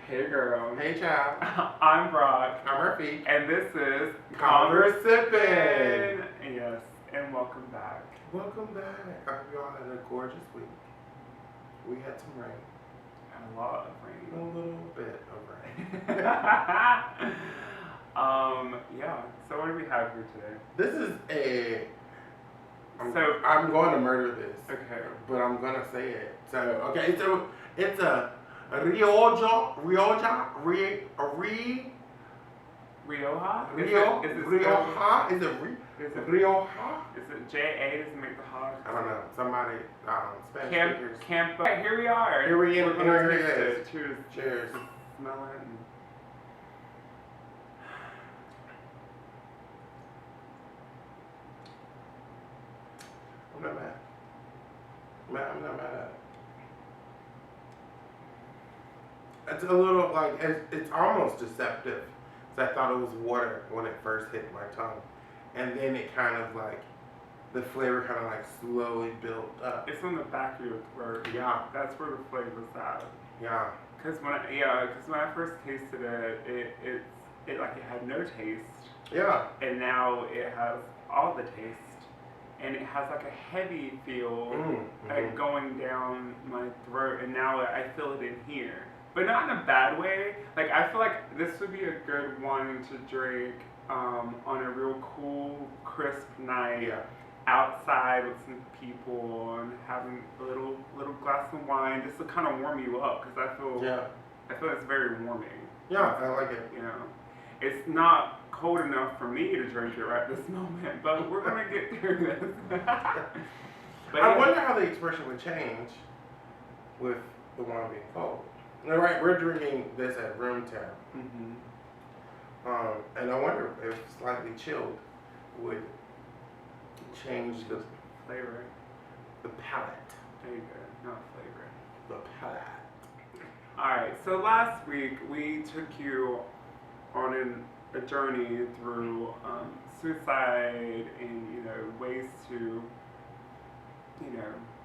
Hey girl. Hey child. I'm Brock. I'm Murphy. And this is Conversippin. Yes, and welcome back. Welcome back. I hope you all had a gorgeous week. We had some rain. A lot of rain. A little bit of rain. Yeah. So what do we have here today? This is I'm going to murder this. Okay. But I'm gonna say it. So it's a Rioja. Rioja? Rioja? Is it Rioja? Is it J-A? Does it make the ha? I don't know. Somebody, Spanish speakers. Here we are. Here we We're are. gonna taste it. Cheers. Cheers. Smell it. And... I'm not mad. I'm not mad at it. It's a little like, it's almost deceptive. So I thought it was water when it first hit my tongue. And then it kind of like, the flavor kind of like slowly built up. It's on the back of your throat. Yeah. That's where the flavor's at. Yeah. Because when I first tasted it, it had no taste. Yeah. And now it has all the taste. And it has like a heavy feel like going down my throat, and now I feel it in here. But not in a bad way. Like, I feel like this would be a good one to drink on a real cool, crisp night outside with some people and having a little glass of wine just to kind of warm you up, because I feel it's very warming. Yeah, I like it. You know, it's not cold enough for me to drink it right this moment, but we're gonna get through this. But I wonder how the expression would change with the wine being cold. All right, we're drinking this at room temp. And I wonder if slightly chilled would change the flavor, the palate. There you go, not flavor. The palate. All right, so last week we took you on a journey through suicide and ways to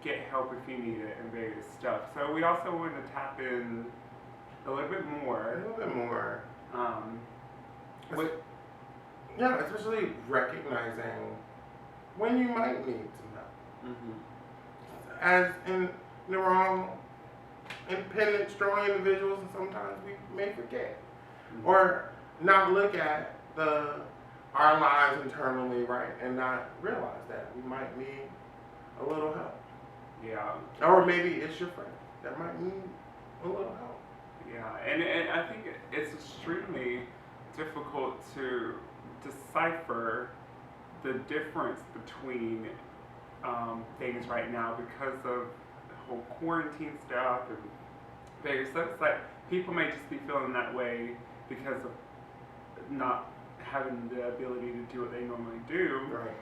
get help if you need it and various stuff. So we also wanted to tap in a little bit more. Especially recognizing when you might need some help. As in we're independent, strong individuals, and sometimes we may forget or not look at our lives internally, right, and not realize that we might need a little help. Yeah. Or maybe it's your friend that might need a little help. Yeah, and I think it's extremely difficult to decipher the difference between things right now because of the whole quarantine stuff and various stuff. It's like people may just be feeling that way because of not having the ability to do what they normally do. Right.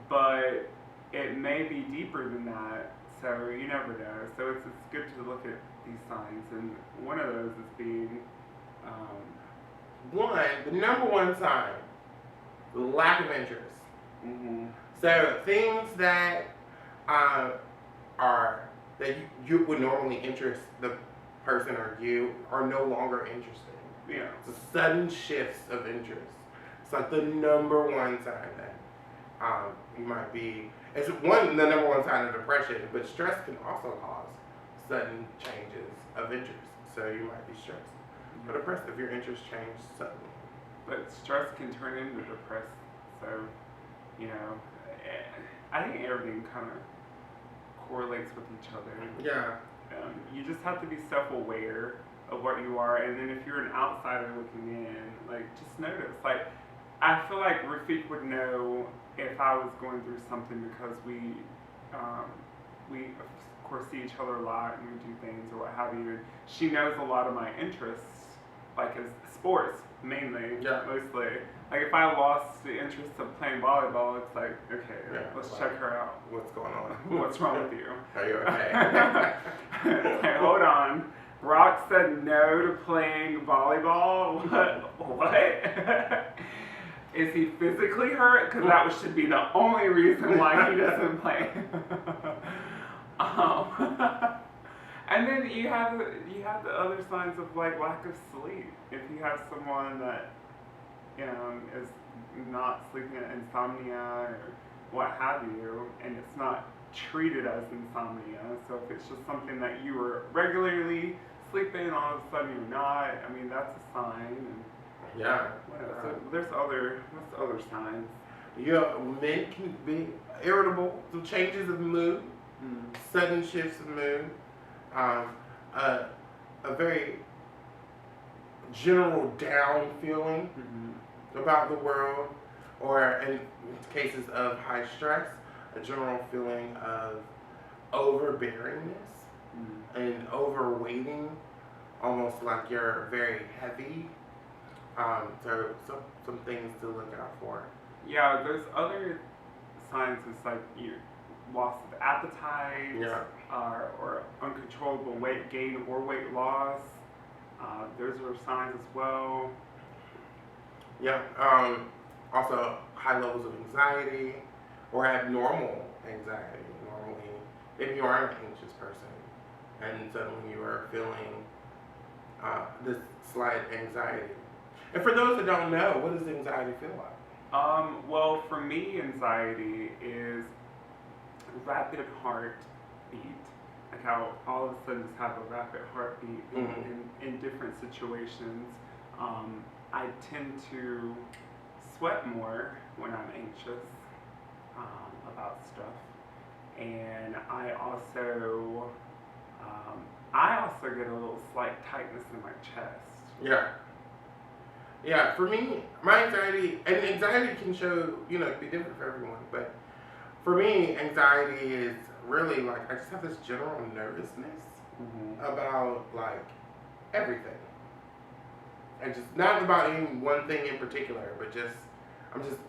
But it may be deeper than that, so you never know. So it's good to look at these signs, and one of those is being the number one sign, lack of interest. So things that that you would normally interest the person or you are no longer interested. Yeah. It's a sudden shifts of interest. It's like the number one sign that you might be. It's the number one sign of depression, but stress can also cause sudden changes of interest. So you might be stressed or depressed if your interest changes suddenly. But stress can turn into depressed. So, I think everything kind of correlates with each other. Yeah. You just have to be self-aware of what you are, and then if you're an outsider looking in, like, just notice. Like, I feel like Rafiq would know if I was going through something because we of course see each other a lot and we do things or what have you. And she knows a lot of my interests, like as sports mainly, mostly. Like if I lost the interest of playing volleyball, it's like, okay, let's check her out. What's going on? What's wrong with you? Are you okay? Hey, hold on. Brock said no to playing volleyball? What? Is he physically hurt? Because that should be the only reason why he doesn't play. And And then you have the other signs of like lack of sleep. If you have someone that is not sleeping, insomnia or what have you, and it's not treated as insomnia. So if it's just something that you were regularly sleeping, all of a sudden you're not. I mean, that's a sign. And yeah. so there's other signs. Yeah, men can be irritable. So changes of mood, sudden shifts of mood, a very general down feeling about the world, or in cases of high stress, a general feeling of overbearingness and overweighting, almost like you're very heavy. So some things to look out for. Yeah, there's other signs. It's like your loss of appetite, or uncontrollable weight gain or weight loss. Those are signs as well. Yeah. Also, high levels of anxiety or abnormal anxiety. Normally, if you are an anxious person and suddenly you are feeling this slight anxiety. And for those that don't know, what does anxiety feel like? Well, for me, anxiety is rapid heartbeat. Like how all of a sudden just have a rapid heartbeat in different situations. I tend to sweat more when I'm anxious about stuff, and I also get a little slight tightness in my chest. Yeah. Yeah, for me, my anxiety can show, be different for everyone, but for me, anxiety is really like, I just have this general nervousness about like everything. And just not about any one thing in particular, but I'm just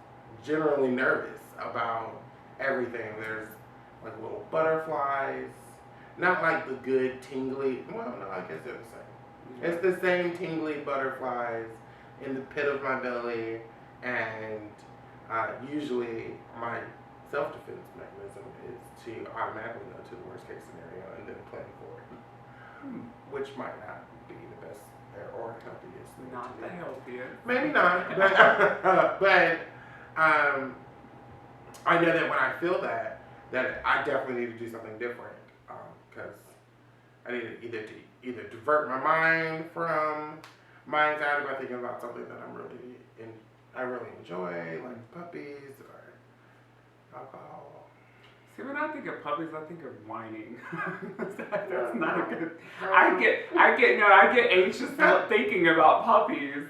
generally nervous about everything. There's like little butterflies, not like the good tingly, well, no, I guess they're the same. It's the same tingly butterflies in the pit of my belly, and usually my self-defense mechanism is to automatically go to the worst case scenario and then plan for it, which might not be the best or healthiest thing. Not the healthiest. Maybe not, but I know that when I feel that I definitely need to do something different, because I need to either divert my mind from my anxiety by thinking about something that I really enjoy, like puppies or alcohol. See, when I think of puppies, I think of whining. That's not a good. I get anxious thinking about puppies.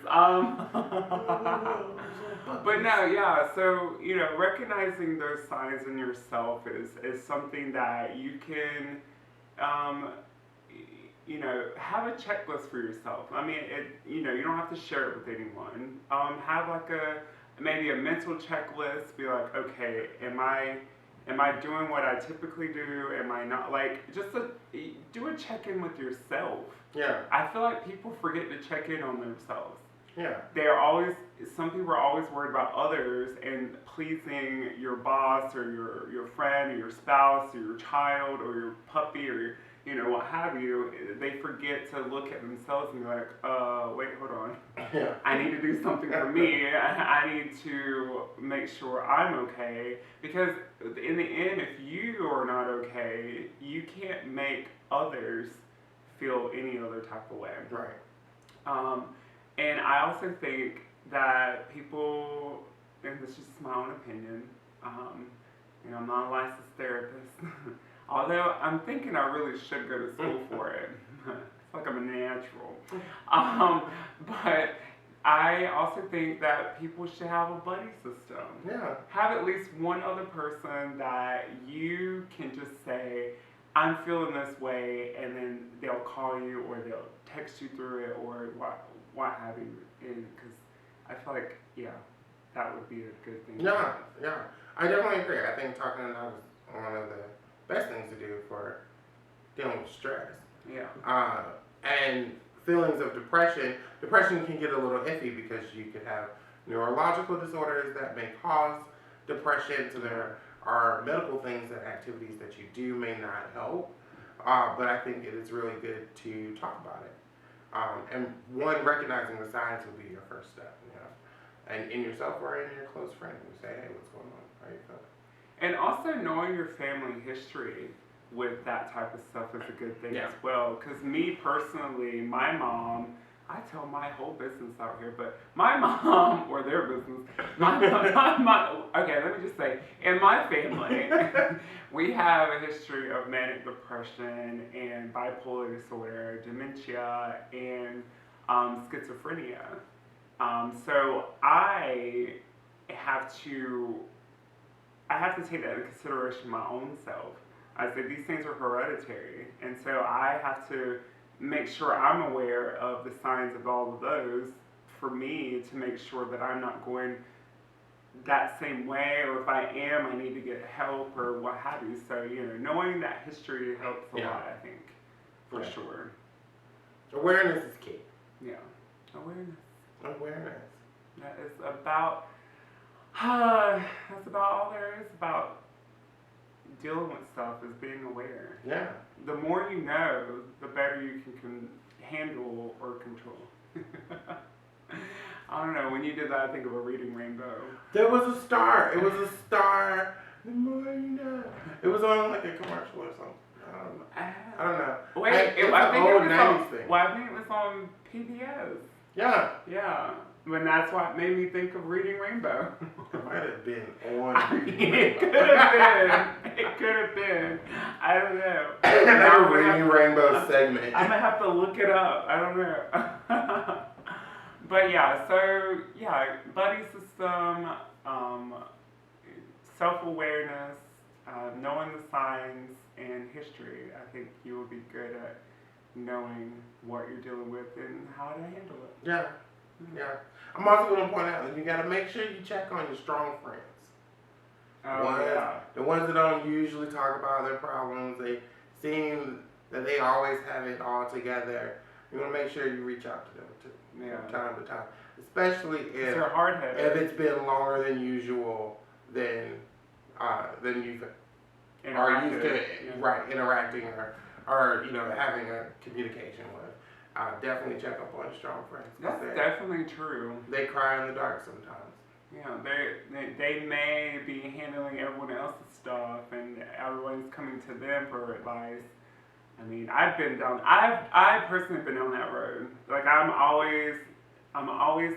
But no, yeah. So recognizing those signs in yourself is something that you can. Have a checklist for yourself. I mean, you don't have to share it with anyone. Have like maybe a mental checklist. Be like, okay, am I doing what I typically do? Am I not? Like, just do a check-in with yourself. Yeah. I feel like people forget to check in on themselves. Yeah. Some people are always worried about others and pleasing your boss or your friend or your spouse or your child or your puppy or what have you. They forget to look at themselves and be like, wait, hold on. Yeah. I need to do something for me. I need to make sure I'm okay. Because in the end, if you are not okay, you can't make others feel any other type of way. Right. And I also think that people, and this is just my own opinion, I'm not a licensed therapist, although I'm thinking I really should go to school for it. It's like I'm a natural. But I also think that people should have a buddy system. Yeah. Have at least one other person that you can just say, I'm feeling this way, and then they'll call you or they'll text you through it or what have you. Because I feel like, that would be a good thing. Yeah. I definitely agree. I think talking it out is one of the best things to do for dealing with stress. Yeah. And feelings of depression can get a little iffy because you could have neurological disorders that may cause depression. So there are medical things and activities that you do may not help. But I think it is really good to talk about it. And one, recognizing the signs will be your first step, you know. And in yourself or in your close friend, you say, hey, what's going on? How are you feeling? And also knowing your family history with that type of stuff is a good thing as well. Because me personally, my mom, I tell my whole business out here, but my mom, or their business, okay, let me just say, in my family, we have a history of manic depression and bipolar disorder, dementia, and schizophrenia. So I have to take that into consideration my own self. I said these things are hereditary, and so I have to make sure I'm aware of the signs of all of those for me to make sure that I'm not going that same way, or if I am, I need to get help or what have you. So, you know, knowing that history helps a lot, I think, for sure. Awareness is key. Yeah, awareness. That is about, that's about all there is about dealing with stuff, is being aware. Yeah. The more you know, the better you can handle or control. I don't know, when you did that, I think of a reading rainbow. There was a star. It was a star. The more you know. It was on like a commercial or something. I don't know. Wait, I think it was on PBS. Yeah. Yeah. But that's what made me think of Reading Rainbow. It might have been on Reading It could have been. It could have been. I don't know. Another Reading Rainbow segment. I'm going to have to look it up. I don't know. But yeah, so yeah, buddy system, self-awareness, knowing the signs, and history. I think you will be good at knowing what you're dealing with and how to handle it. Yeah. Yeah. I'm also going to point out that you got to make sure you check on your strong friends. The ones that don't usually talk about their problems. They seem that they always have it all together. You want to make sure you reach out to them too, from time to time. Especially if they're hard-headed. If it's been longer than usual, then you've are used to interacting or you know, having a communication with. Definitely check up on strong friends. That's definitely true. They cry in the dark sometimes. Yeah, they may be handling everyone else's stuff, and everyone's coming to them for advice. I mean, I've personally been down that road. Like I'm always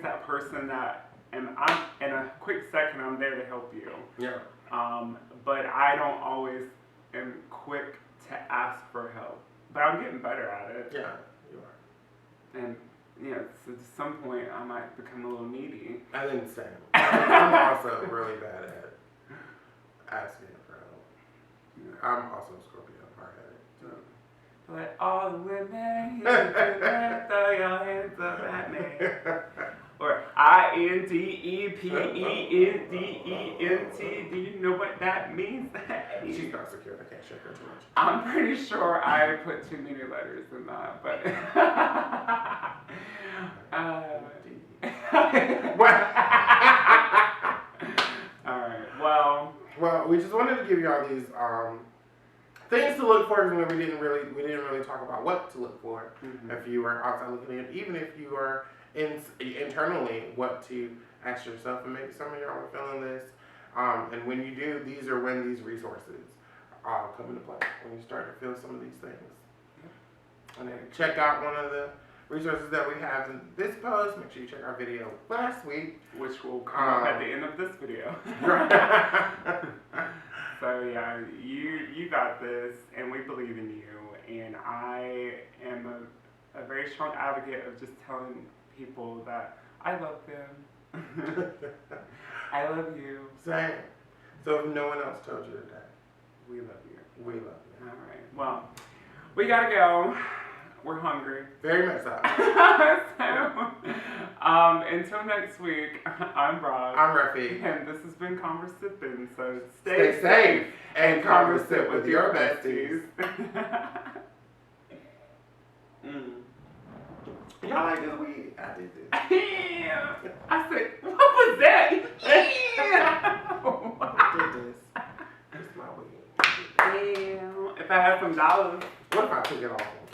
that person that, and I'm in a quick second I'm there to help you. Yeah. But I don't always am quick to ask for help. But I'm getting better at it. Yeah, you are. And yeah, so at some point I might become a little needy. I think same. I'm also really bad at asking for help. Yeah. I'm also a Scorpio, hard-headed. So. But all the women, you can throw your hands up at me. Or INDEPENDENT. Do you know what that means? She's not secure. I can't shake her too much. I'm pretty sure I put too many letters in that, but. All right. Well, we just wanted to give you all these things to look for. We didn't really talk about what to look for if you are outside looking in, even if you are internally, what to ask yourself, and maybe some of y'all are feeling this. And when you do, these are when these resources come into play. When you start to feel some of these things, and then check out one of the resources that we have in this post. Make sure you check our video last week, which will come up at the end of this video. So yeah, you got this, and we believe in you. And I am a very strong advocate of just telling people that I love them. I love you. Same. So if no one else told you today, we love you. We love you. All right. Well, we gotta go. We're hungry. Very much so. So, until next week, I'm Rob. I'm Rafi. And this has been Conversippin. So stay safe and conversip with your besties. Y'all like this weed? I did this. Yeah. I said, what was that? I did this. It's my weed. Damn. If I had some dollars. What if I took it off?